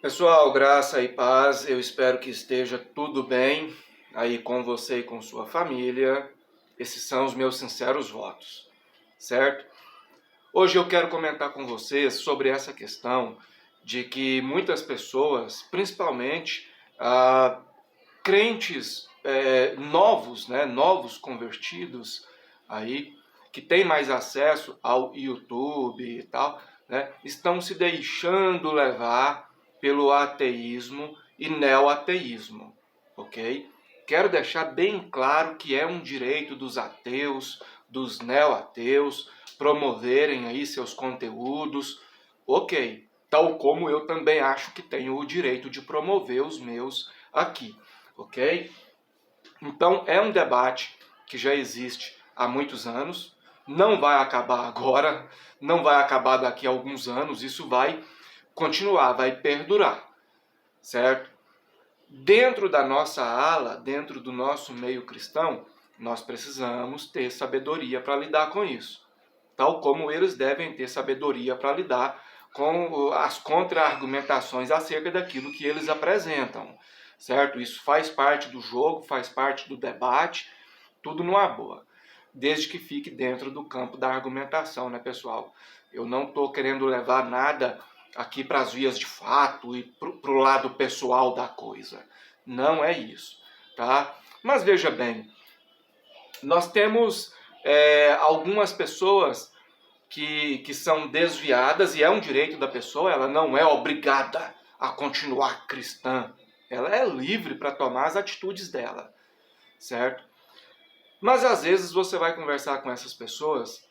Pessoal, graça e paz, eu espero que esteja tudo bem aí com você e com sua família. Esses são os meus sinceros votos, certo? Hoje eu quero comentar com vocês sobre essa questão de que muitas pessoas, principalmente crentes novos, né, novos convertidos aí, que têm mais acesso ao YouTube e tal, né, estão se deixando levar pelo ateísmo e neoateísmo, ok? Quero deixar bem claro que é um direito dos ateus, dos neoateus, promoverem aí seus conteúdos, ok? Tal como eu também acho que tenho o direito de promover os meus aqui, ok? Então é um debate que já existe há muitos anos, não vai acabar agora, não vai acabar daqui a alguns anos, isso vai continuar, vai perdurar, certo? Dentro da nossa ala, dentro do nosso meio cristão, nós precisamos ter sabedoria para lidar com isso, tal como eles devem ter sabedoria para lidar com as contra-argumentações acerca daquilo que eles apresentam, certo? Isso faz parte do jogo, faz parte do debate, tudo numa boa, desde que fique dentro do campo da argumentação, né, pessoal? Eu não estou querendo levar nada aqui para as vias de fato e para o lado pessoal da coisa. Não é isso, tá? Mas veja bem, nós temos algumas pessoas que são desviadas, e é um direito da pessoa, ela não é obrigada a continuar cristã. Ela é livre para tomar as atitudes dela, certo? Mas às vezes você vai conversar com essas pessoas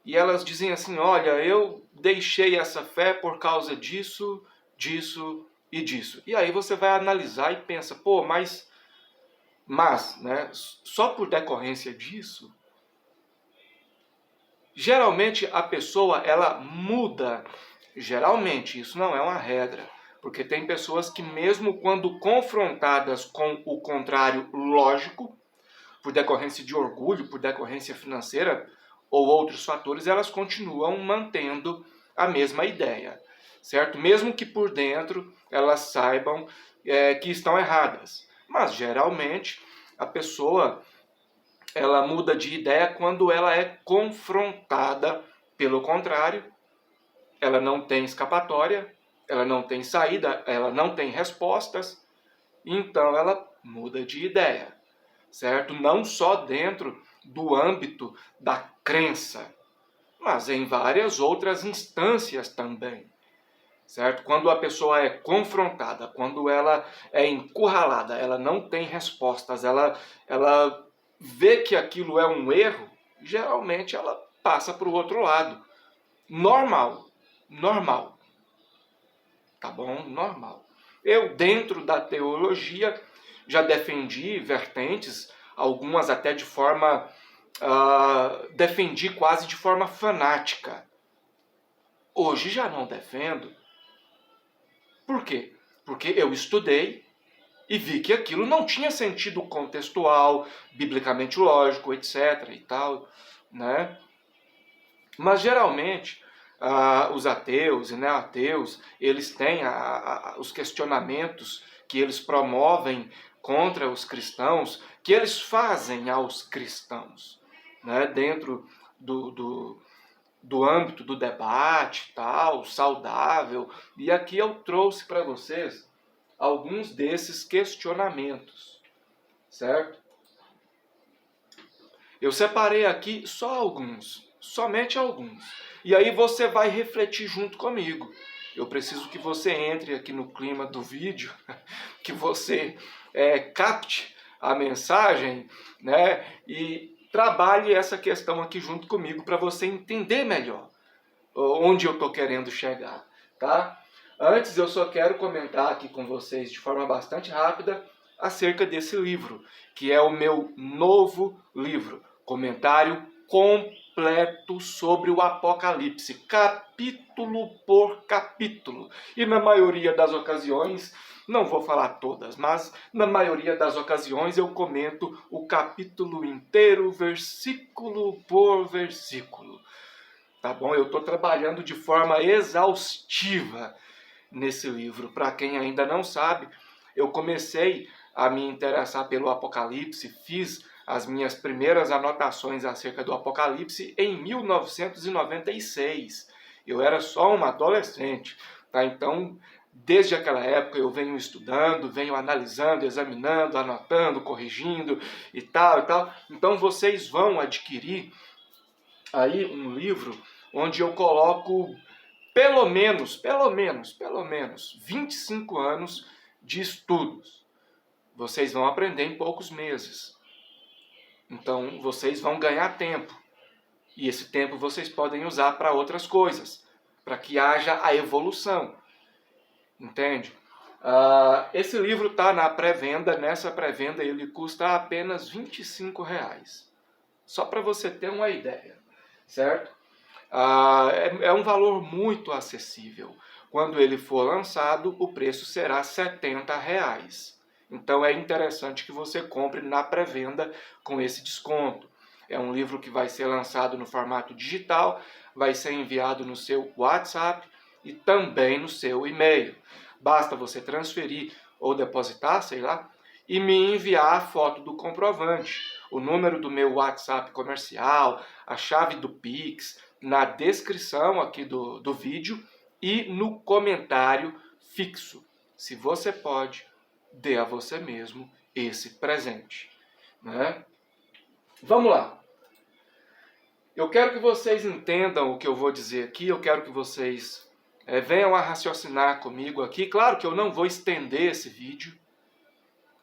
e elas dizem assim, olha, eu deixei essa fé por causa disso, disso e disso. E aí você vai analisar e pensa, pô, mas, né, só por decorrência disso, geralmente a pessoa ela muda, geralmente, isso não é uma regra, porque tem pessoas que mesmo quando confrontadas com o contrário lógico, por decorrência de orgulho, por decorrência financeira ou outros fatores, elas continuam mantendo a mesma ideia, certo? Mesmo que por dentro elas saibam que estão erradas. Mas geralmente a pessoa ela muda de ideia quando ela é confrontada pelo contrário, ela não tem escapatória, ela não tem saída, ela não tem respostas, então ela muda de ideia, certo? Não só dentro do âmbito da crença, mas em várias outras instâncias também, certo? Quando a pessoa é confrontada, quando ela é encurralada, ela não tem respostas, ela vê que aquilo é um erro, geralmente ela passa para o outro lado. Normal, normal, tá bom? Normal. Eu, dentro da teologia, já defendi vertentes, algumas até de forma, defendi quase de forma fanática. Hoje já não defendo. Por quê? Porque eu estudei e vi que aquilo não tinha sentido contextual, biblicamente lógico, etc. e tal, né? Mas geralmente os ateus e neoateus, eles têm os questionamentos que eles promovem contra os cristãos, que eles fazem aos cristãos, né? Dentro do âmbito do debate, tal, saudável. E aqui eu trouxe para vocês alguns desses questionamentos, certo? Eu separei aqui só alguns, somente alguns. E aí você vai refletir junto comigo. Eu preciso que você entre aqui no clima do vídeo, que você capte a mensagem, né? E trabalhe essa questão aqui junto comigo para você entender melhor onde eu estou querendo chegar, tá? Antes eu só quero comentar aqui com vocês de forma bastante rápida acerca desse livro, que é o meu novo livro, comentário completo sobre o Apocalipse, capítulo por capítulo. E na maioria das ocasiões, não vou falar todas, mas na maioria das ocasiões eu comento o capítulo inteiro, versículo por versículo. Tá bom? Eu estou trabalhando de forma exaustiva nesse livro. Para quem ainda não sabe, eu comecei a me interessar pelo Apocalipse, fiz as minhas primeiras anotações acerca do Apocalipse em 1996. Eu era só um adolescente, tá? Então, desde aquela época eu venho estudando, venho analisando, examinando, anotando, corrigindo e tal e tal. Então vocês vão adquirir aí um livro onde eu coloco pelo menos 25 anos de estudos. Vocês vão aprender em poucos meses. Então, vocês vão ganhar tempo. E esse tempo vocês podem usar para outras coisas, para que haja a evolução. Entende? Esse livro está na pré-venda. Nessa pré-venda ele custa apenas R$25. Só para você ter uma ideia. Certo? É um valor muito acessível. Quando ele for lançado, o preço será R$70. Então é interessante que você compre na pré-venda com esse desconto. É um livro que vai ser lançado no formato digital, vai ser enviado no seu WhatsApp e também no seu e-mail. Basta você transferir ou depositar, sei lá, e me enviar a foto do comprovante, o número do meu WhatsApp comercial, a chave do Pix, na descrição aqui do vídeo e no comentário fixo. Se você pode, dê a você mesmo esse presente, né? Vamos lá. Eu quero que vocês entendam o que eu vou dizer aqui, eu quero que vocês venham a raciocinar comigo aqui. Claro que eu não vou estender esse vídeo,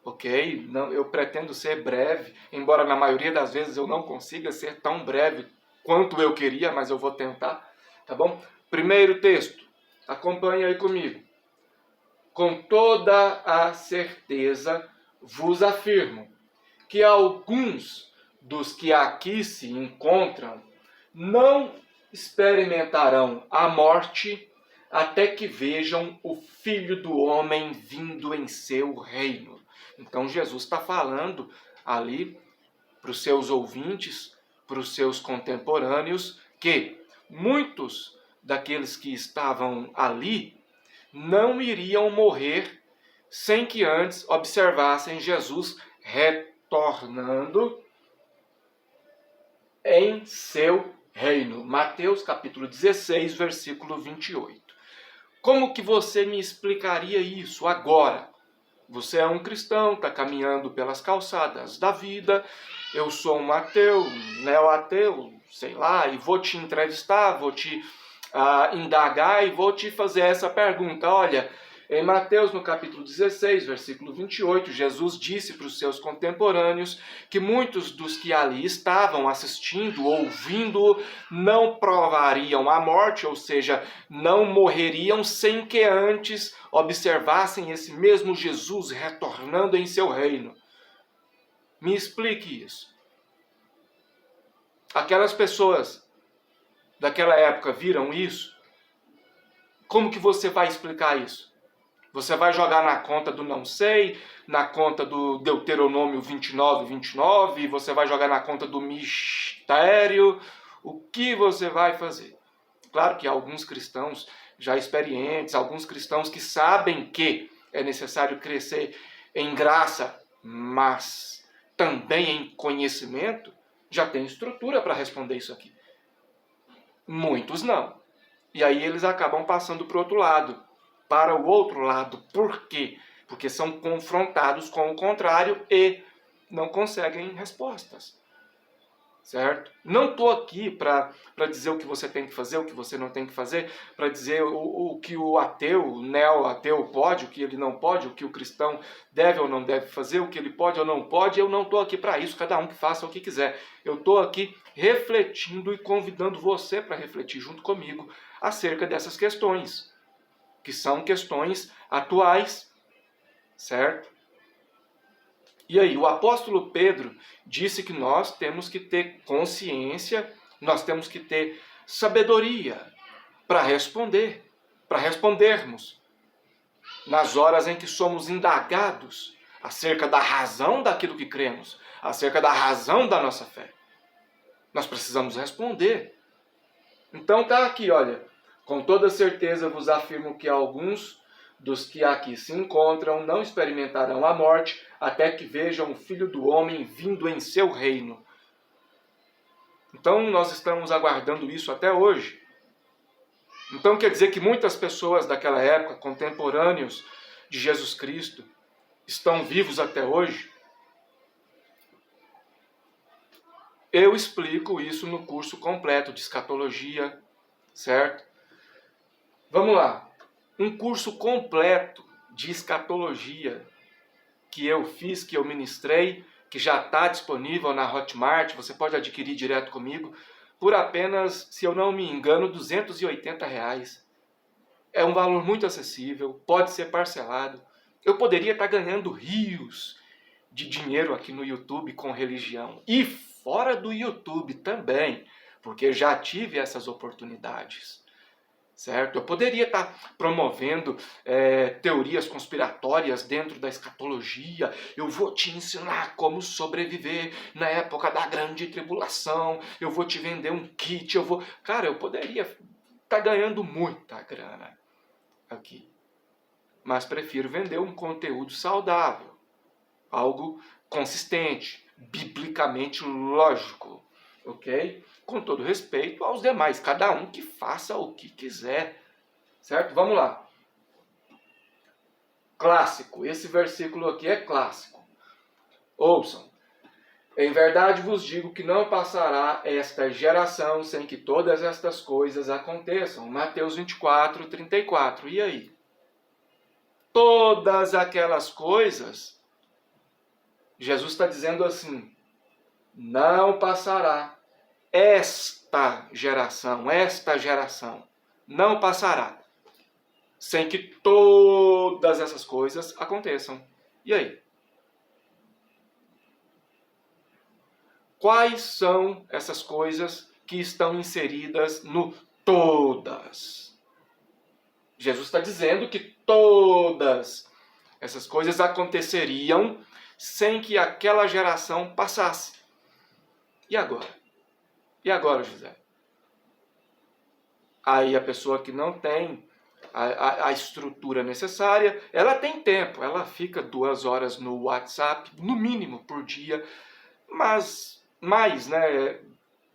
ok? Não, eu pretendo ser breve, embora na maioria das vezes eu não consiga ser tão breve quanto eu queria, mas eu vou tentar, tá bom? Primeiro texto, acompanhe aí comigo. Com toda a certeza vos afirmo que alguns dos que aqui se encontram não experimentarão a morte até que vejam o Filho do Homem vindo em seu reino. Então Jesus está falando ali para os seus ouvintes, para os seus contemporâneos, que muitos daqueles que estavam ali não iriam morrer sem que antes observassem Jesus retornando em seu reino. Mateus capítulo 16, versículo 28. Como que você me explicaria isso agora? Você é um cristão, está caminhando pelas calçadas da vida, eu sou um ateu, neo-ateu, sei lá, e vou te entrevistar, vou te indagar e vou te fazer essa pergunta. Olha, em Mateus, no capítulo 16, versículo 28, Jesus disse para os seus contemporâneos que muitos dos que ali estavam assistindo, ouvindo, não provariam a morte, ou seja, não morreriam sem que antes observassem esse mesmo Jesus retornando em seu reino. Me explique isso. Aquelas pessoas daquela época viram isso? Como que você vai explicar isso? Você vai jogar na conta do não sei, na conta do Deuteronômio 29, você vai jogar na conta do mistério. O que você vai fazer? Claro que alguns cristãos já experientes, alguns cristãos que sabem que é necessário crescer em graça, mas também em conhecimento, já tem estrutura para responder isso aqui. Muitos não. E aí eles acabam passando para o outro lado. Para o outro lado. Por quê? Porque são confrontados com o contrário e não conseguem respostas. Certo? Não estou aqui para dizer o que você tem que fazer, o que você não tem que fazer, para dizer o que o ateu, o neo-ateu pode, o que ele não pode, o que o cristão deve ou não deve fazer, o que ele pode ou não pode. Eu não estou aqui para isso, cada um que faça o que quiser. Eu estou aqui refletindo e convidando você para refletir junto comigo acerca dessas questões, que são questões atuais, certo? E aí, o apóstolo Pedro disse que nós temos que ter consciência, nós temos que ter sabedoria para responder, para respondermos nas horas em que somos indagados acerca da razão daquilo que cremos, acerca da razão da nossa fé. Nós precisamos responder. Então tá aqui, olha, com toda certeza vos afirmo que alguns dos que aqui se encontram não experimentarão a morte até que vejam o Filho do Homem vindo em seu reino. Então nós estamos aguardando isso até hoje. Então quer dizer que muitas pessoas daquela época, contemporâneos de Jesus Cristo, estão vivos até hoje? Eu explico isso no curso completo de escatologia, certo? Vamos lá. Um curso completo de escatologia que eu fiz, que eu ministrei, que já está disponível na Hotmart, você pode adquirir direto comigo, por apenas, se eu não me engano, R$280. É um valor muito acessível, pode ser parcelado. Eu poderia estar ganhando rios de dinheiro aqui no YouTube com religião. E fora do YouTube também, porque já tive essas oportunidades. Certo? Eu poderia estar promovendo teorias conspiratórias dentro da escatologia. Eu vou te ensinar como sobreviver na época da grande tribulação. Eu vou te vender um kit. Cara, eu poderia estar ganhando muita grana aqui. Mas prefiro vender um conteúdo saudável. Algo consistente, biblicamente lógico. Ok? Com todo respeito aos demais, cada um que faça o que quiser, certo? Vamos lá. Clássico, esse versículo aqui é clássico. Ouçam. Em verdade vos digo que não passará esta geração sem que todas estas coisas aconteçam. Mateus 24, 34. E aí? Todas aquelas coisas, Jesus está dizendo assim, não passará. Esta geração não passará sem que todas essas coisas aconteçam. E aí? Quais são essas coisas que estão inseridas no todas? Jesus está dizendo que todas essas coisas aconteceriam sem que aquela geração passasse. E agora? E agora, José? Aí a pessoa que não tem a estrutura necessária, ela tem tempo, ela fica 2 horas no WhatsApp, no mínimo, por dia, mas mais, né?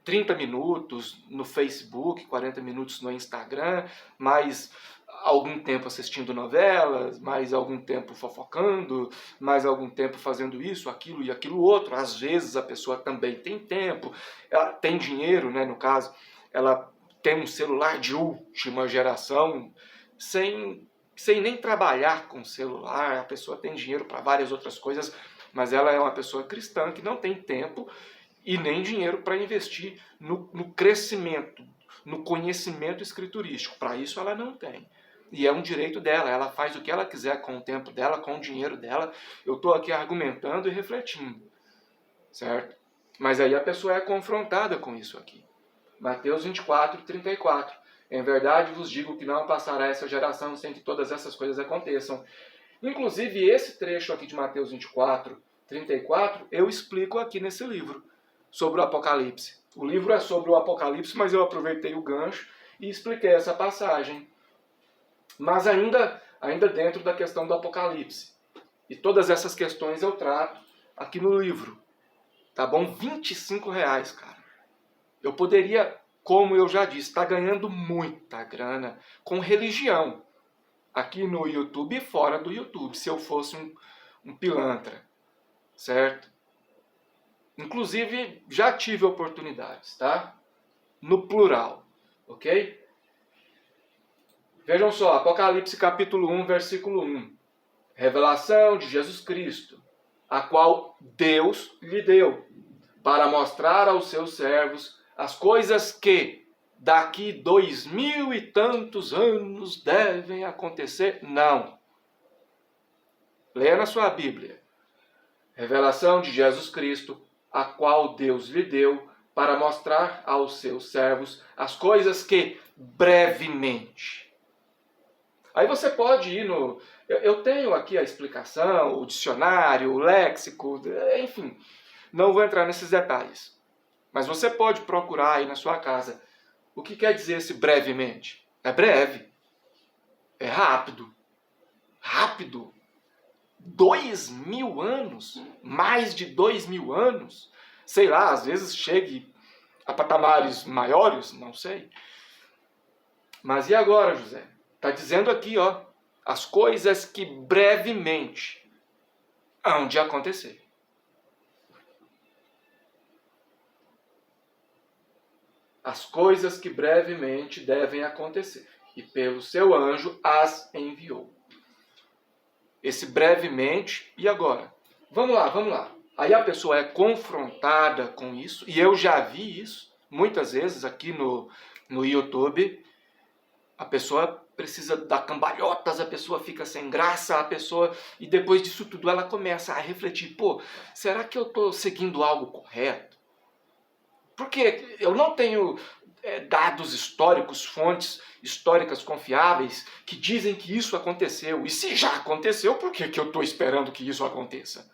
30 minutos no Facebook, 40 minutos no Instagram, mais algum tempo assistindo novelas, mais algum tempo fofocando, mais algum tempo fazendo isso, aquilo e aquilo outro. Às vezes a pessoa também tem tempo, ela tem dinheiro, né, no caso, ela tem um celular de última geração, sem nem trabalhar com celular, a pessoa tem dinheiro para várias outras coisas, mas ela é uma pessoa cristã que não tem tempo e nem dinheiro para investir no crescimento, no conhecimento escriturístico. Para isso ela não tem. E é um direito dela, ela faz o que ela quiser com o tempo dela, com o dinheiro dela. Eu estou aqui argumentando e refletindo, certo? Mas aí a pessoa é confrontada com isso aqui. Mateus 24, 34. Em verdade vos digo que não passará essa geração sem que todas essas coisas aconteçam. Inclusive esse trecho aqui de Mateus 24, 34, eu explico aqui nesse livro, sobre o Apocalipse. O livro é sobre o Apocalipse, mas eu aproveitei o gancho e expliquei essa passagem. Mas ainda dentro da questão do Apocalipse. E todas essas questões eu trato aqui no livro. Tá bom? R$25, cara. Eu poderia, como eu já disse, estar ganhando muita grana com religião. Aqui no YouTube e fora do YouTube, se eu fosse um pilantra. Certo? Inclusive, já tive oportunidades, tá? No plural, ok? Vejam só, Apocalipse capítulo 1, versículo 1. Revelação de Jesus Cristo, a qual Deus lhe deu, para mostrar aos seus servos as coisas que daqui 2000 e tantos anos devem acontecer. Não. Leia na sua Bíblia. Revelação de Jesus Cristo, a qual Deus lhe deu para mostrar aos seus servos as coisas que brevemente. Aí você pode ir no... Eu tenho aqui a explicação, o dicionário, o léxico, enfim. Não vou entrar nesses detalhes. Mas você pode procurar aí na sua casa. O que quer dizer esse brevemente? É breve. É rápido. rápido. 2000 anos, mais de 2000 anos, sei lá, às vezes chegue a patamares maiores, não sei. Mas e agora, José? Está dizendo aqui, ó, as coisas que brevemente hão de acontecer. As coisas que brevemente devem acontecer. E pelo seu anjo as enviou. Esse brevemente, e agora? Vamos lá, vamos lá. Aí a pessoa é confrontada com isso, e eu já vi isso muitas vezes aqui no YouTube. A pessoa precisa dar cambalhotas, a pessoa fica sem graça, a pessoa... E depois disso tudo ela começa a refletir, pô, será que eu estou seguindo algo correto? Porque eu não tenho dados históricos, fontes históricas confiáveis que dizem que isso aconteceu. E se já aconteceu, por que eu estou esperando que isso aconteça?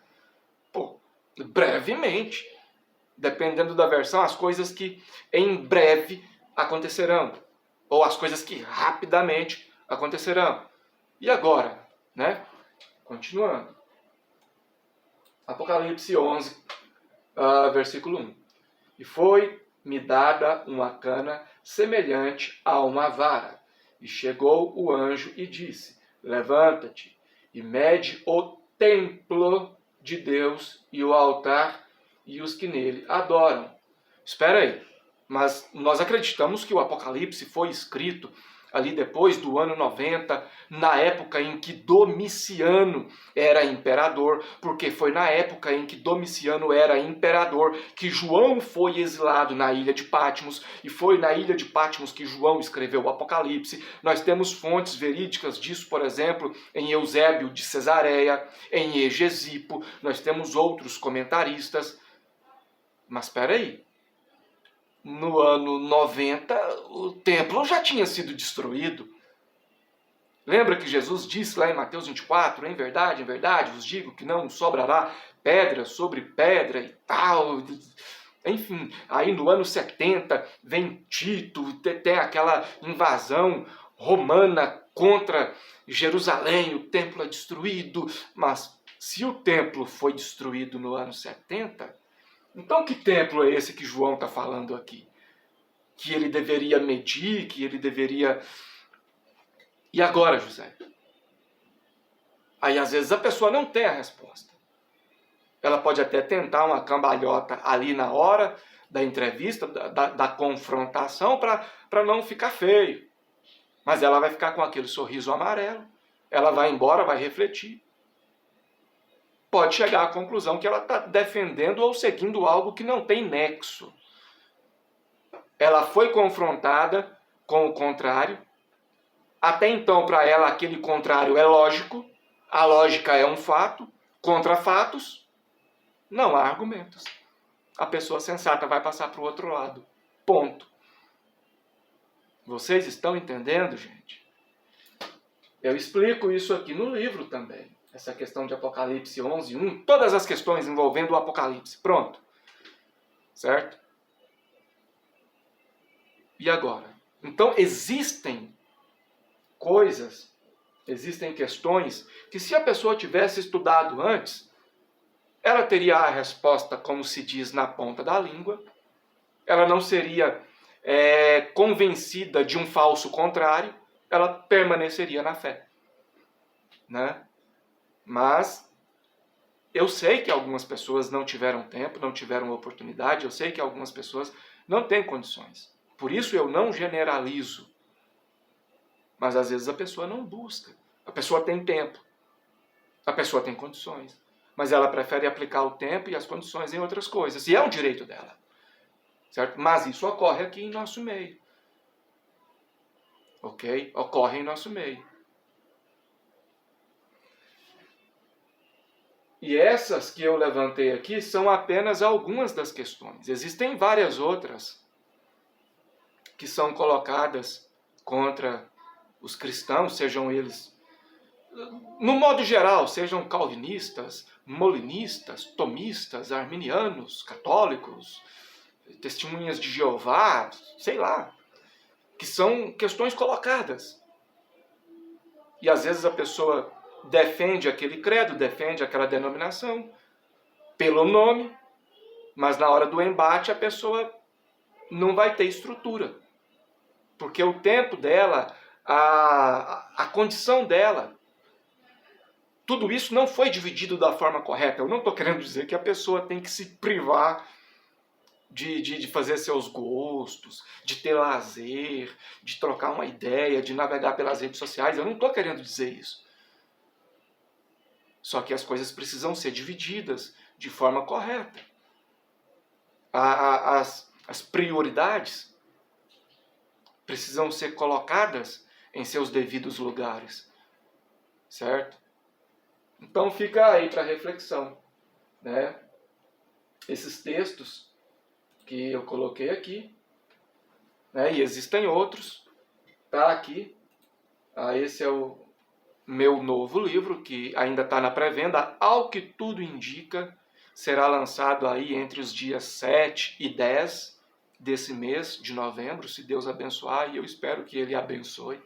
Pô, brevemente. Dependendo da versão, as coisas que em breve acontecerão. Ou as coisas que rapidamente acontecerão. E agora, né? Continuando. Apocalipse 11, versículo 1. E foi-me dada uma cana semelhante a uma vara. E chegou o anjo e disse, levanta-te e mede o templo de Deus e o altar e os que nele adoram. Espera aí, mas nós acreditamos que o Apocalipse foi escrito ali depois do ano 90, na época em que Domiciano era imperador, porque foi na época em que Domiciano era imperador que João foi exilado na ilha de Patmos, e foi na ilha de Patmos que João escreveu o Apocalipse. Nós temos fontes verídicas disso, por exemplo, em Eusébio de Cesareia, em Egesipo, nós temos outros comentaristas. Mas espera aí, no ano 90, o templo já tinha sido destruído. Lembra que Jesus disse lá em Mateus 24, em verdade, vos digo que não sobrará pedra sobre pedra e tal. Enfim, aí no ano 70 vem Tito, tem aquela invasão romana contra Jerusalém, o templo é destruído. Mas se o templo foi destruído no ano 70... então que templo é esse que João está falando aqui? Que ele deveria medir, que ele deveria... E agora, José? Aí às vezes a pessoa não tem a resposta. Ela pode até tentar uma cambalhota ali na hora da entrevista, da confrontação, para não ficar feio. Mas ela vai ficar com aquele sorriso amarelo, ela vai embora, vai refletir. Pode chegar à conclusão que ela está defendendo ou seguindo algo que não tem nexo. Ela foi confrontada com o contrário. Até então, para ela, aquele contrário é lógico. A lógica é um fato. Contra fatos, não há argumentos. A pessoa sensata vai passar para o outro lado. Ponto. Vocês estão entendendo, gente? Eu explico isso aqui no livro também. Essa questão de Apocalipse 11, 1. Todas as questões envolvendo o Apocalipse. Pronto. Certo? E agora? Então existem coisas, existem questões que se a pessoa tivesse estudado antes, ela teria a resposta, como se diz, na ponta da língua. Ela não seria convencida de um falso contrário. Ela permaneceria na fé. Né? Mas eu sei que algumas pessoas não tiveram tempo, não tiveram oportunidade. Eu sei que algumas pessoas não têm condições. Por isso eu não generalizo. Mas às vezes a pessoa não busca. A pessoa tem tempo. A pessoa tem condições. Mas ela prefere aplicar o tempo e as condições em outras coisas. E é um direito dela. Certo? Mas isso ocorre aqui em nosso meio. Ok? Ocorre em nosso meio. E essas que eu levantei aqui são apenas algumas das questões. Existem várias outras que são colocadas contra os cristãos, sejam eles, no modo geral, sejam calvinistas, molinistas, tomistas, arminianos, católicos, testemunhas de Jeová, sei lá, que são questões colocadas. E às vezes a pessoa defende aquele credo, defende aquela denominação, pelo nome, mas na hora do embate a pessoa não vai ter estrutura. Porque o tempo dela, a condição dela, tudo isso não foi dividido da forma correta. Eu não estou querendo dizer que a pessoa tem que se privar de fazer seus gostos, de ter lazer, de trocar uma ideia, de navegar pelas redes sociais. Eu não estou querendo dizer isso. Só que as coisas precisam ser divididas de forma correta. As prioridades precisam ser colocadas em seus devidos lugares. Certo? Então fica aí para reflexão, né? Esses textos que eu coloquei aqui, né? E existem outros, tá aqui. Esse é o meu novo livro, que ainda está na pré-venda. Ao que tudo indica, será lançado aí entre os dias 7 e 10 desse mês de novembro, se Deus abençoar, e eu espero que Ele abençoe,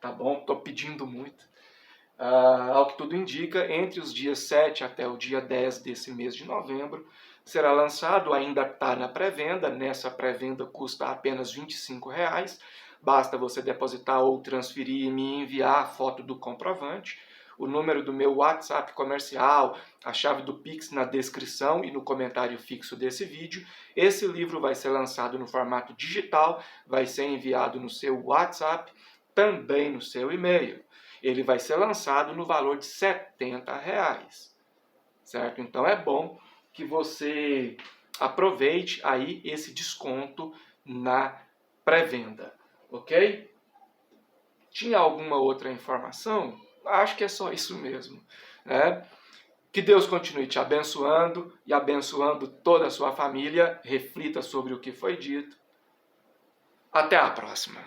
tá bom? Estou pedindo muito. Ao que tudo indica, entre os dias 7 até o dia 10 desse mês de novembro, será lançado, ainda está na pré-venda. Nessa pré-venda custa apenas R$ 25,00. Basta você depositar ou transferir e me enviar a foto do comprovante. O número do meu WhatsApp comercial, a chave do Pix na descrição e no comentário fixo desse vídeo. Esse livro vai ser lançado no formato digital, vai ser enviado no seu WhatsApp, também no seu e-mail. Ele vai ser lançado no valor de R$ 70,00, certo? Então é bom que você aproveite aí esse desconto na pré-venda, ok? Tinha alguma outra informação? Acho que é só isso mesmo, né? Que Deus continue te abençoando e abençoando toda a sua família. Reflita sobre o que foi dito. Até a próxima.